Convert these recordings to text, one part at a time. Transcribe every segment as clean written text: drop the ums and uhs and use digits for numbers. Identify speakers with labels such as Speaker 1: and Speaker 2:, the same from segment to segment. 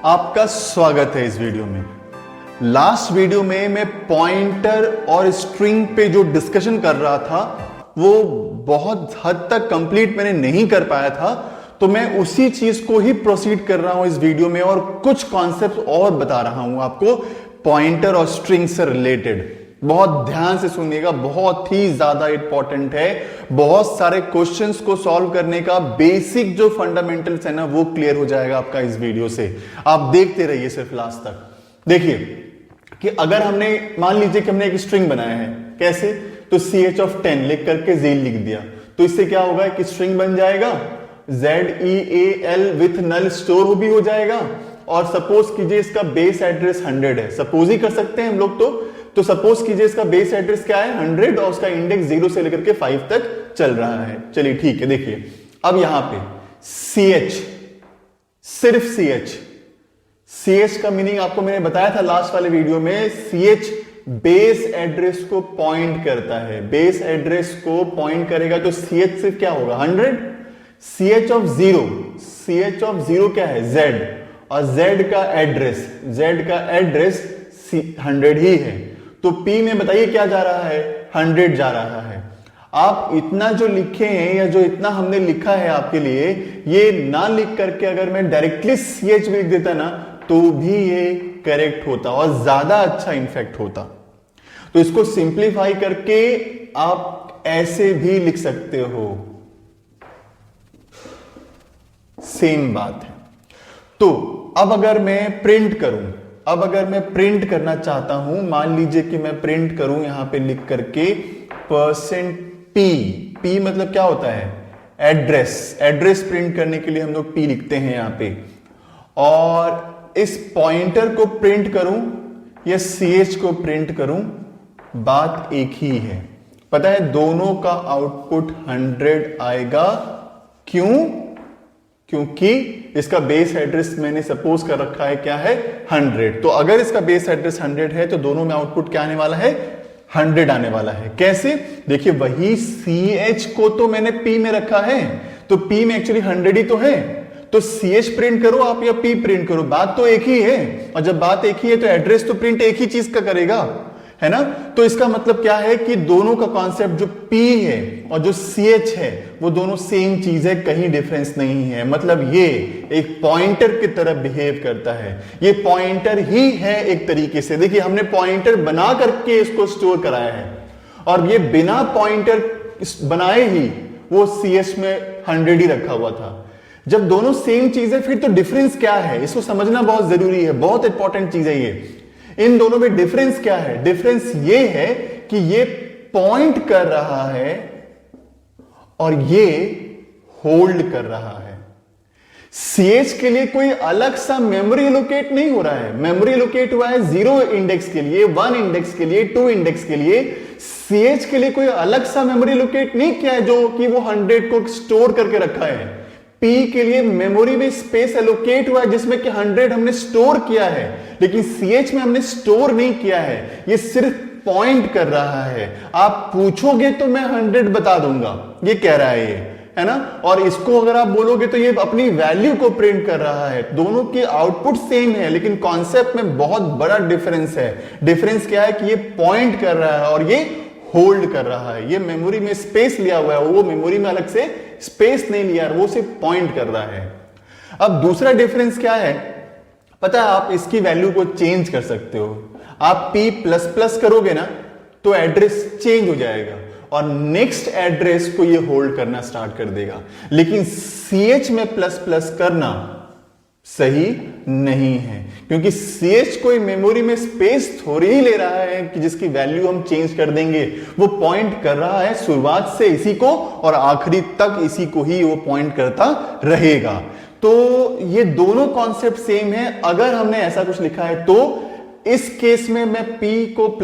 Speaker 1: आपका स्वागत है इस वीडियो में। लास्ट वीडियो में मैं पॉइंटर और स्ट्रिंग पे जो डिस्कशन कर रहा था वो बहुत हद तक कंप्लीट मैंने नहीं कर पाया था, तो मैं उसी चीज को ही प्रोसीड कर रहा हूं इस वीडियो में और कुछ कॉन्सेप्ट और बता रहा हूं आपको पॉइंटर और स्ट्रिंग से रिलेटेड। बहुत ध्यान से सुनिएगा, बहुत ही ज्यादा इंपॉर्टेंट है। बहुत सारे क्वेश्चंस को सॉल्व करने का बेसिक जो फंडामेंटल्स है ना वो क्लियर हो जाएगा आपका इस वीडियो से। आप देखते रहिए सिर्फ लास्ट तक। देखिए कि अगर हमने मान लीजिए कि हमने एक स्ट्रिंग बनाया है, कैसे, तो ch(10) लिख करके जेल लिख दिया, तो इससे क्या होगा कि स्ट्रिंग बन जाएगा ZEAL विथ नल स्टोर भी हो जाएगा। और सपोज कीजिए इसका बेस एड्रेस 100 है, सपोज ही कर सकते हैं हम लोग। तो सपोज कीजिए इसका बेस एड्रेस क्या है 100 और उसका इंडेक्स 0 से लेकर के 5 तक चल रहा है। चलिए ठीक है, देखिए अब यहां पे ch, सिर्फ ch का मीनिंग आपको मैंने बताया था लास्ट वाले वीडियो में। ch बेस एड्रेस को पॉइंट करता है, बेस एड्रेस को पॉइंट करेगा तो ch सिर्फ क्या होगा 100। ch ऑफ जीरो क्या है z, और z का एड्रेस 100 ही है। तो p में बताइए क्या जा रहा है 100 जा रहा है। आप इतना जो लिखे हैं या जो इतना हमने लिखा है आपके लिए, ये ना लिख करके अगर मैं डायरेक्टली ch भी लिख देता ना तो भी ये करेक्ट होता और ज्यादा अच्छा इनफैक्ट होता। तो इसको सिंप्लीफाई करके आप ऐसे भी लिख सकते हो, सेम बात है। तो अब अगर मैं प्रिंट करना चाहता हूं, मान लीजिए कि मैं प्रिंट करूं यहां पे लिख करके %p मतलब क्या होता है एड्रेस प्रिंट करने के लिए हम लोग p लिखते हैं यहां पे, और इस पॉइंटर को प्रिंट करूं या ch को प्रिंट करूं, बात एक ही है। पता है दोनों का आउटपुट 100 आएगा। क्योंकि इसका बेस एड्रेस मैंने सपोज कर रखा है क्या है 100। तो अगर इसका बेस एड्रेस 100 है तो दोनों में आउटपुट क्या आने वाला है 100 आने वाला है। कैसे, देखिए वही ch को तो मैंने p में रखा है, तो p में एक्चुअली 100 ही तो है। तो ch प्रिंट करो आप या p प्रिंट करो, बात तो एक ही है। और जब बात एक ही है तो एड्रेस तो प्रिंट एक ही चीज का करेगा, है ना। तो इसका मतलब क्या है कि दोनों का कॉन्सेप्ट जो p है और जो ch है वो दोनों सेम चीज है, कहीं डिफरेंस नहीं है। मतलब ये एक पॉइंटर की तरह बिहेव करता है, ये पॉइंटर ही है एक तरीके से। देखिए हमने पॉइंटर बना करके इसको स्टोर कराया है, और ये बिना पॉइंटर बनाए ही वो ch में 100 ही रखा हुआ था। जब दोनों सेम चीज है फिर तो डिफरेंस क्या है, इसको समझना बहुत जरूरी है, बहुत इंपॉर्टेंट चीज है ये। इन दोनों में डिफरेंस क्या है, डिफरेंस ये है कि ये पॉइंट कर रहा है और ये होल्ड कर रहा है। ch के लिए कोई अलग सा मेमोरी एलोकेट नहीं हो रहा है, मेमोरी एलोकेट हुआ है 0 इंडेक्स के लिए, 1 इंडेक्स के लिए, 2 इंडेक्स के लिए। ch के लिए कोई अलग सा मेमोरी एलोकेट नहीं किया है जो कि वो 100 को स्टोर करके रखा है। p के लिए मेमोरी में स्पेस एलोकेट हुआ है जिसमें कि 100 हमने स्टोर किया है, लेकिन ch में हमने स्टोर नहीं किया है, ये सिर्फ पॉइंट कर रहा है। आप पूछोगे तो मैं 100 बता दूंगा, ये कह रहा है ये, है ना। और इसको अगर आप बोलोगे तो ये अपनी वैल्यू को प्रिंट कर रहा है। दोनों की आउटपुट सेम है लेकिन कॉन्सेप्ट में बहुत बड़ा डिफरेंस है। डिफरेंस क्या है कि ये पॉइंट कर रहा है और ये होल्ड कर रहा है। ये मेमोरी में स्पेस लिया हुआ है, वो मेमोरी में अलग से स्पेस नहीं लिया, वो सिर्फ पॉइंट कर रहा है। अब दूसरा डिफरेंस क्या है पता है, आप इसकी वैल्यू को चेंज कर सकते हो। आप p++ करोगे ना तो एड्रेस चेंज हो जाएगा और नेक्स्ट एड्रेस को ये होल्ड करना स्टार्ट कर देगा, लेकिन ch में ++ करना सही नहीं है, क्योंकि ch कोई मेमोरी में स्पेस थोड़ी ही ले रहा है कि जिसकी वैल्यू हम चेंज कर देंगे। वो पॉइंट कर रहा है शुरुआत से इसी को और आखिरी तक इसी को ही वो पॉइंट करता रहेगा। तो ये दोनों कॉन्सेप्ट सेम है। अगर हमने ऐसा कुछ लिखा है तो इस केस में मैं p को ++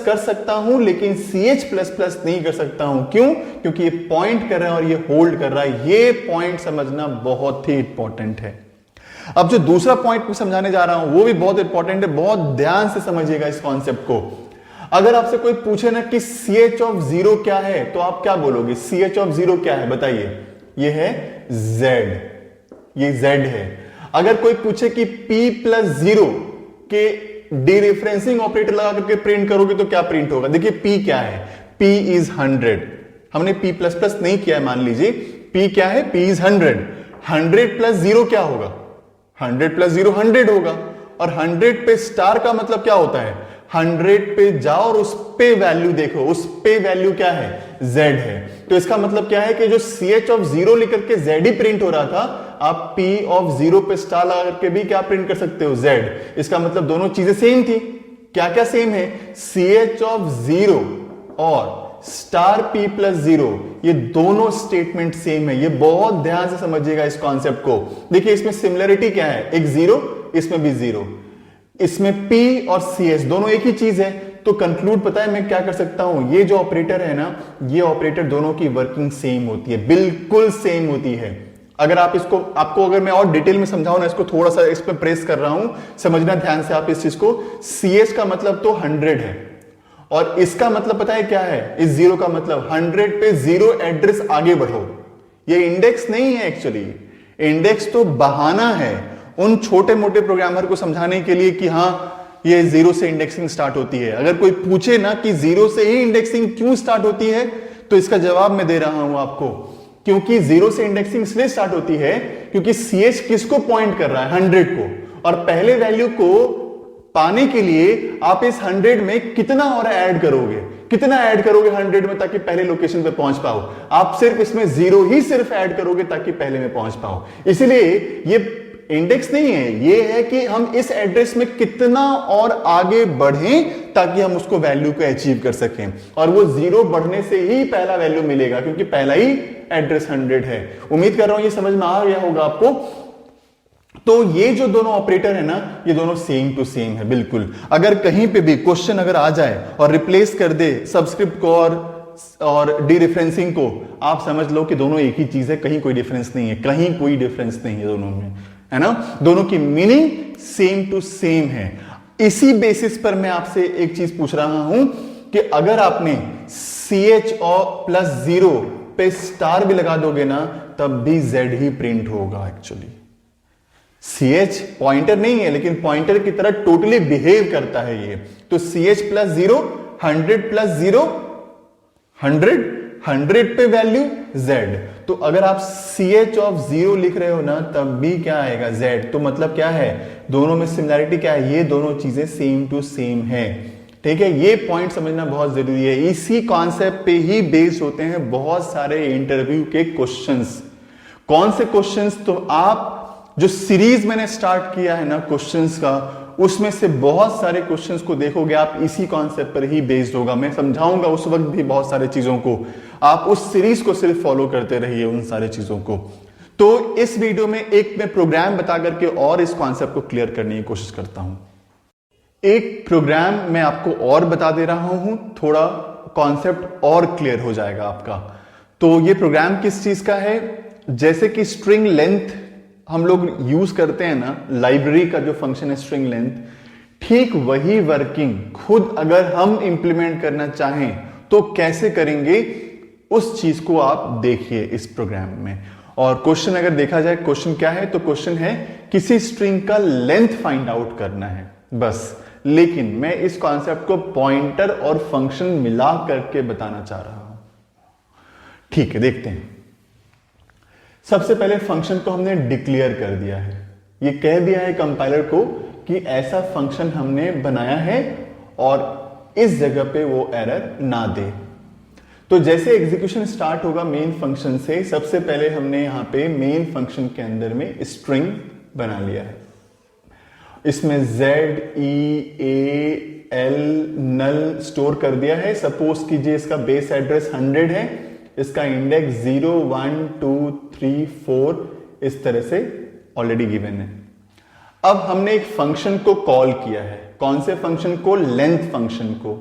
Speaker 1: कर सकता हूं लेकिन ch ++ नहीं कर सकता हूं। क्यों, क्योंकि ये पॉइंट कर रहा है और ये होल्ड कर रहा है। ये पॉइंट समझना बहुत ही इंपॉर्टेंट है। अब जो दूसरा पॉइंट मैं समझाने जा रहा हूं वो भी बहुत इंपॉर्टेंट है, बहुत ध्यान से समझिएगा इस कॉन्सेप्ट को। अगर आपसे कोई पूछे ना कि ch ऑफ 0 क्या है तो आप क्या बोलोगे, ch ऑफ 0 क्या है बताइए। ये है z, ये z है। अगर कोई पूछे कि p प्लस 0 के डीरेफरेंसिंग ऑपरेटर लगा करके प्रिंट करोगे तो क्या प्रिंट होगा? देखिए p क्या है, p इज 100, हमने p प्लस प्लस नहीं किया है, मान लीजिए p क्या है, p इज 100, 100 प्लस 0 क्या होगा, 100 प्लस 0 100 होगा, और 100 पे स्टार का मतलब क्या होता है, 100 पे जाओ और उस पे वैल्यू देखो, उस पे वैल्यू क्या है, z है। तो इसका मतलब क्या है कि जो ch ऑफ 0 लेकर के z ही प्रिंट हो रहा था, आप p ऑफ 0 पे स्टार लगा करके भी क्या प्रिंट कर सकते हो, z। इसका मतलब दोनों चीजें सेम थी। क्या क्या सेम है, ch ऑफ 0 और स्टार p प्लस 0, ये दोनों स्टेटमेंट सेम है। ये बहुत ध्यान से समझिएगा इस कॉन्सेप्ट को। देखिए इसमें सिमिलरिटी क्या है, एक 0, इसमें भी 0, इसमें p और ch दोनों एक ही चीज है। तो कंक्लूड पता है मैं क्या कर सकता हूं, ये जो ऑपरेटर है ना, ये ऑपरेटर दोनों की वर्किंग सेम होती है, बिल्कुल सेम होती है। अगर आप इसको, आपको अगर मैं और डिटेल में समझाऊं ना, इसको थोड़ा सा इस पे प्रेस कर रहा हूं, समझना ध्यान से आप इस चीज को। ch का मतलब तो 100 है, और इसका मतलब पता है क्या है, इस 0 का मतलब 100 पे 0 एड्रेस आगे बढ़ो। ये इंडेक्स नहीं है एक्चुअली, इंडेक्स तो बहाना है उन छोटे मोटे प्रोग्रामर को समझाने के लिए कि हाँ ये 0 से इंडेक्सिंग स्टार्ट होती है। अगर कोई पूछे ना कि 0 से ही इंडेक्सिंग क्यों स्टार्ट होती है, तो इसका जवाब मैं दे रहा हूं आपको, क्योंकि 0 से इंडेक्सिंग इसलिए स्टार्ट होती है क्योंकि ch किसको पॉइंट कर रहा है, 100 को, और पहले वैल्यू को पाने के लिए आप इस 100 में कितना और ऐड करोगे, कितना ऐड करोगे 100 में ताकि पहले लोकेशन पे पहुंच पाओ। आप सिर्फ इसमें 0 ही सिर्फ ऐड करोगे ताकि पहले में पहुंच पाओ। इसलिए ये इंडेक्स नहीं है, ये है कि हम इस एड्रेस में कितना और आगे बढ़ें ताकि हम उसको वैल्यू को अचीव कर सकें, और वो 0 बढ़ने से ही पहला वैल्यू मिलेगा क्योंकि पहला ही एड्रेस 100 है। उम्मीद कर रहा हूं ये समझ में आ गया होगा आपको। तो ये जो दोनों ऑपरेटर है ना, ये दोनों सेम टू सेम है बिल्कुल। अगर कहीं पे भी क्वेश्चन अगर आ जाए और रिप्लेस कर दे सबस्क्रिप्ट को और डीरेफरेंसिंग को, आप समझ लो कि दोनों एक ही चीज है, कहीं कोई डिफरेंस नहीं है, कहीं कोई डिफरेंस नहीं है दोनों में, है ना। दोनों की मीनिंग सेम टू सेम है। इसी बेसिस पर मैं आपसे एक चीज पूछ रहा हूं कि अगर आपने ch और प्लस 0 पे स्टार भी लगा दोगे ना, तब भी z ही प्रिंट होगा। एक्चुअली ch पॉइंटर नहीं है, लेकिन पॉइंटर की तरह टोटली बिहेव करता है ये। तो ch प्लस 0, 100 प्लस 0, 100 पे वैल्यू z। तो अगर आप ch ऑफ 0 लिख रहे हो ना, तब भी क्या आएगा, z। तो मतलब क्या है, दोनों में सिमिलरिटी क्या है, ये दोनों चीजें सेम टू सेम है। ठीक है, ये पॉइंट समझना बहुत जरूरी है। इसी कॉन्सेप्ट पे ही बेस्ड होते हैं बहुत सारे इंटरव्यू के क्वेश्चंस। कौन से क्वेश्चंस, तो आप जो सीरीज मैंने स्टार्ट किया है ना क्वेश्चंस का, उसमें से बहुत सारे क्वेश्चंस को देखोगे आप, इसी कॉन्सेप्ट पर ही बेस्ड होगा। मैं समझाऊंगा उस वक्त भी बहुत सारे चीजों को, आप उस सीरीज को सिर्फ फॉलो करते रहिए उन सारे चीजों को। तो इस वीडियो में एक मैं प्रोग्राम बता करके और इस कॉन्सेप्ट को क्लियर करने की कोशिश करता हूं। एक प्रोग्राम मैं आपको और बता दे रहा हूं, थोड़ा कॉन्सेप्ट और क्लियर हो जाएगा आपका। तो ये प्रोग्राम किस चीज का है, जैसे कि स्ट्रिंग लेंथ हम लोग यूज करते हैं ना, लाइब्रेरी का जो फंक्शन है स्ट्रिंग लेंथ, ठीक वही वर्किंग खुद अगर हम इंप्लीमेंट करना चाहें तो कैसे करेंगे, उस चीज को आप देखिए इस प्रोग्राम में। और क्वेश्चन अगर देखा जाए, क्वेश्चन क्या है, तो क्वेश्चन है किसी स्ट्रिंग का लेंथ फाइंड आउट करना है बस। लेकिन मैं इस कॉन्सेप्ट को पॉइंटर और फंक्शन मिला करके बताना चाह रहा हूं। ठीक है, देखते हैं। सबसे पहले फंक्शन को हमने डिक्लेयर कर दिया है, ये कह दिया है कंपाइलर को कि ऐसा फंक्शन हमने बनाया है और इस जगह पे वो एरर ना दे। तो जैसे एग्जीक्यूशन स्टार्ट होगा मेन फंक्शन से, सबसे पहले हमने यहां पे मेन फंक्शन के अंदर में स्ट्रिंग बना लिया है। इसमें ZEAL नल स्टोर कर दिया है। सपोज कीजिए इसका बेस एड्रेस 100 है, इसका इंडेक्स 0 1 2 3 4 इस तरह से ऑलरेडी गिवन है। अब हमने एक फंक्शन को कॉल किया है, कौन से फंक्शन को, लेंथ फंक्शन को,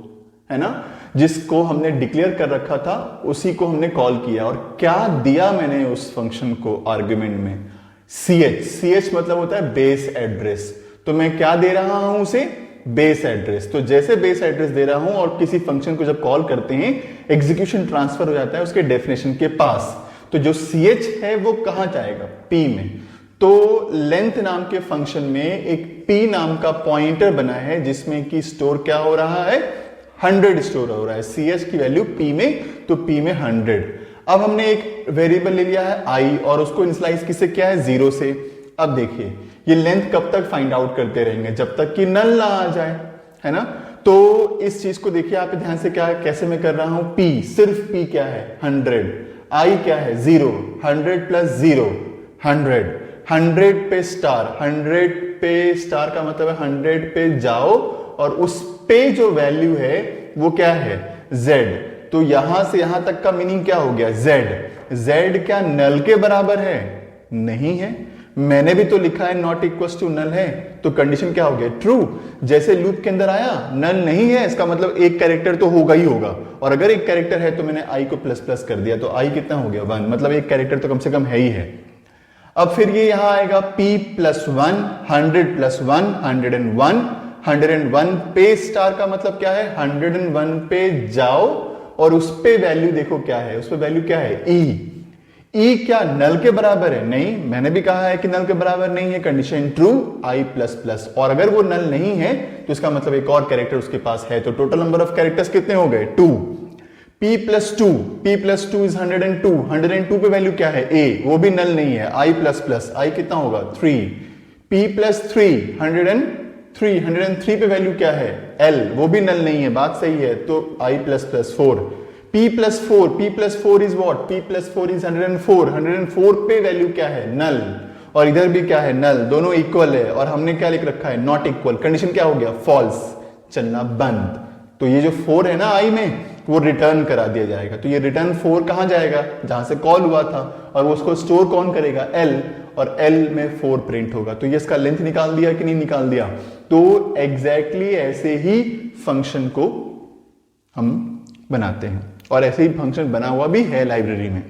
Speaker 1: है ना, जिसको हमने डिक्लेयर कर रखा था उसी को हमने कॉल किया। और क्या दिया मैंने उस फंक्शन को आर्गुमेंट में, ch मतलब होता है बेस एड्रेस। तो मैं क्या दे रहा हूं उसे, बेस एड्रेस। तो जैसे बेस एड्रेस दे रहा हूं और किसी फंक्शन को जब कॉल करते हैं एग्जीक्यूशन ट्रांसफर हो जाता है उसके डेफिनेशन के पास। तो जो ch है वो कहां जाएगा, p में। तो लेंथ नाम के फंक्शन में एक p नाम का पॉइंटर बना है जिसमें कि स्टोर क्या हो रहा है, 100 स्टोर हो रहा है। cs की वैल्यू p में, तो p में 100। अब हमने एक वेरिएबल ले लिया है i और उसको इनिशियलाइज किससे किया है, 0 से। अब देखिए ये लेंथ कब तक फाइंड आउट करते रहेंगे, जब तक कि नल ना आ जाए, है ना। तो इस चीज को देखिए आप ध्यान से, क्या है, कैसे मैं कर रहा हूं, p, सिर्फ p क्या है 100, i क्या है 0, 100 प्लस 0 100, 100 पे स्टार, 100 पे स्टार का मतलब है 100 पे जाओ और उस पे जो वैल्यू है वो क्या है, z। तो यहां से यहां तक का मीनिंग क्या हो गया, z क्या नल के बराबर है, नहीं है। मैंने भी तो लिखा है नॉट इक्वल टू नल है, तो कंडीशन क्या हो गया, ट्रू। जैसे लूप के अंदर आया नल नहीं है, इसका मतलब एक कैरेक्टर तो होगा ही होगा, और अगर एक कैरेक्टर है तो मैंने i को प्लस प्लस कर दिया, तो i कितना हो गया 1, मतलब एक कैरेक्टर तो कम से कम है ही है। अब फिर ये यहां आएगा p प्लस 1, 100 प्लस 1, 101, 101 पे स्टार का मतलब क्या है, 101 पे जाओ और उस पे वैल्यू देखो क्या है, उस पे वैल्यू क्या है, e क्या नल के बराबर है, नहीं, मैंने भी कहा है कि नल के बराबर नहीं है, condition true, i plus plus. और अगर वो नल नहीं है तो इसका मतलब एक और कैरेक्टर उसके पास है, तो टोटल नंबर ऑफ कैरेक्टर्स कितने हो गए, 2। p प्लस 2 इज 102, 102 पे वैल्यू क्या है, a, वो भी नल नहीं है, i प्लस प्लस, i कितना होगा 3, p प्लस 3, 103 पे वैल्यू क्या है, l, वो भी नल नहीं है, बात सही है, तो i plus plus 4, p plus 4 is what, p plus 4 is 104 पे वैल्यू क्या है, नल, और इधर भी क्या है, नल, दोनों इक्वल है, और हमने क्या लिख रखा है, नॉट इक्वल, कंडीशन क्या हो गया, फॉल्स, चलना बंद। तो ये जो 4 है ना i में, वो रिटर्न करा दिया जाएगा। तो ये रिटर्न 4 कहां जाएगा, जहां से कॉल हुआ था, और वो उसको स्टोर कौन करेगा, l, और l में 4 प्रिंट होगा। तो ये इसका लेंथ निकाल दिया कि नहीं निकाल दिया। तो एग्जैक्टली ऐसे ही फंक्शन को हम बनाते हैं, और ऐसे ही फंक्शन बना हुआ भी है लाइब्रेरी में।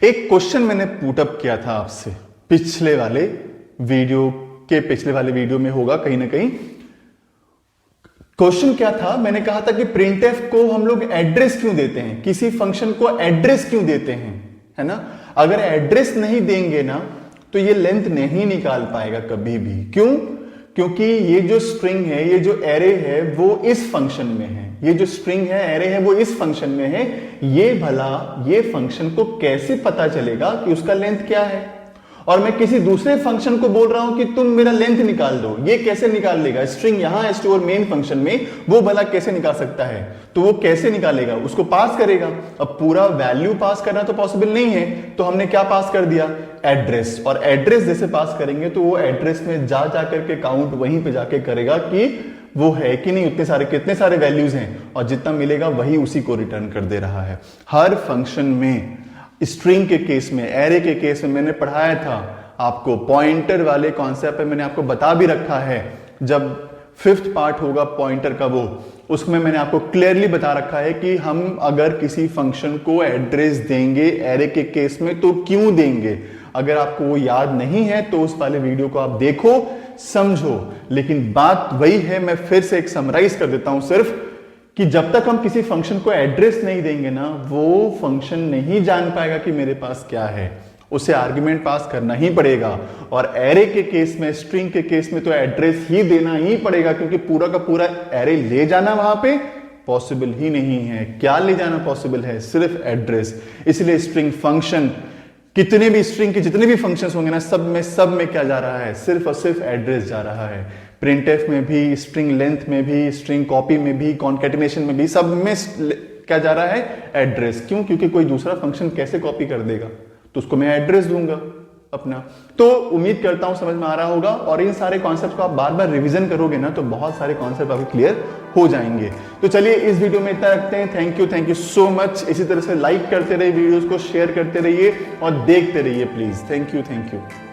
Speaker 1: एक क्वेश्चन मैंने पुटअप किया था आपसे पिछले वाले वीडियो में होगा कहीं ना कहीं। क्वेश्चन क्या था, मैंने कहा था कि printf को हम लोग एड्रेस क्यों देते हैं, किसी फंक्शन को एड्रेस क्यों देते हैं, है ना। अगर एड्रेस नहीं देंगे ना तो ये लेंथ नहीं निकाल पाएगा कभी भी। क्यों, क्योंकि ये जो स्ट्रिंग है, ये जो एरे है, वो इस फंक्शन में है, ये जो स्ट्रिंग है, एरे है, वो इस फंक्शन में है। ये भला ये फंक्शन को कैसे पता चलेगा कि उसका लेंथ क्या है, और मैं किसी दूसरे फंक्शन को बोल रहा हूं कि तुम मेरा लेंथ निकाल दो, ये कैसे निकाल लेगा, स्ट्रिंग यहां है स्टोर मेन फंक्शन में, वो भला कैसे निकाल सकता है, तो वो कैसे निकालेगा, उसको पास करेगा। अब पूरा वैल्यू पास करना तो पॉसिबल नहीं है, तो हमने क्या पास कर दिया, एड्रेस, और एड्रेस जैसे पास करेंगे तो वो एड्रेस में जा करके काउंट वहीं पे जाके करेगा कि वो है कि नहीं, कितने सारे वैल्यूज हैं, और जितना मिलेगा वही उसी को रिटर्न कर दे रहा है। हर फंक्शन में, स्ट्रिंग के केस में, एरे के केस में मैंने पढ़ाया था आपको, पॉइंटर वाले कॉन्सेप्ट पे मैंने आपको बता भी रखा है। जब 5th पार्ट होगा पॉइंटर का, वो उसमें मैंने आपको क्लियरली बता रखा है कि हम अगर किसी फंक्शन को एड्रेस देंगे एरे के केस में तो क्यों देंगे। अगर आपको वो याद नहीं है तो उस वाले वीडियो को आप देखो, समझो। लेकिन बात वही है, मैं फिर से एक समराइज कर देता हूं सिर्फ, कि जब तक हम किसी फंक्शन को एड्रेस नहीं देंगे ना, वो फंक्शन नहीं जान पाएगा कि मेरे पास क्या है, उसे आर्गुमेंट पास करना ही पड़ेगा। और एरे के केस में, स्ट्रिंग के केस में तो एड्रेस ही देना ही पड़ेगा, क्योंकि पूरा का पूरा एरे ले जाना वहां पे पॉसिबल ही नहीं है। क्या ले जाना पॉसिबल है, सिर्फ एड्रेस। इसलिए स्ट्रिंग फंक्शन, कितने भी स्ट्रिंग के जितने भी फंक्शंस होंगे ना, सब में क्या जा रहा है, सिर्फ और सिर्फ एड्रेस जा रहा है। प्रिंटफ में भी, स्ट्रिंग लेंथ में भी, स्ट्रिंग कॉपी में भी, कॉन्कैटिनेशन में भी, सब में क्या जा रहा है, एड्रेस। क्यों, क्योंकि कोई दूसरा फंक्शन कैसे कॉपी कर देगा, तो उसको मैं एड्रेस दूंगा अपना। तो उम्मीद करता हूं समझ में आ रहा होगा, और इन सारे कॉन्सेप्ट को आप बार बार रिवीजन करोगे ना तो बहुत सारे कॉन्सेप्ट आपके क्लियर हो जाएंगे। तो चलिए इस वीडियो में इतना रखते हैं। Thank you so much. इसी तरह से लाइक करते रहिए, वीडियोस को शेयर करते रहिए और देखते रहिए प्लीज। Thank you.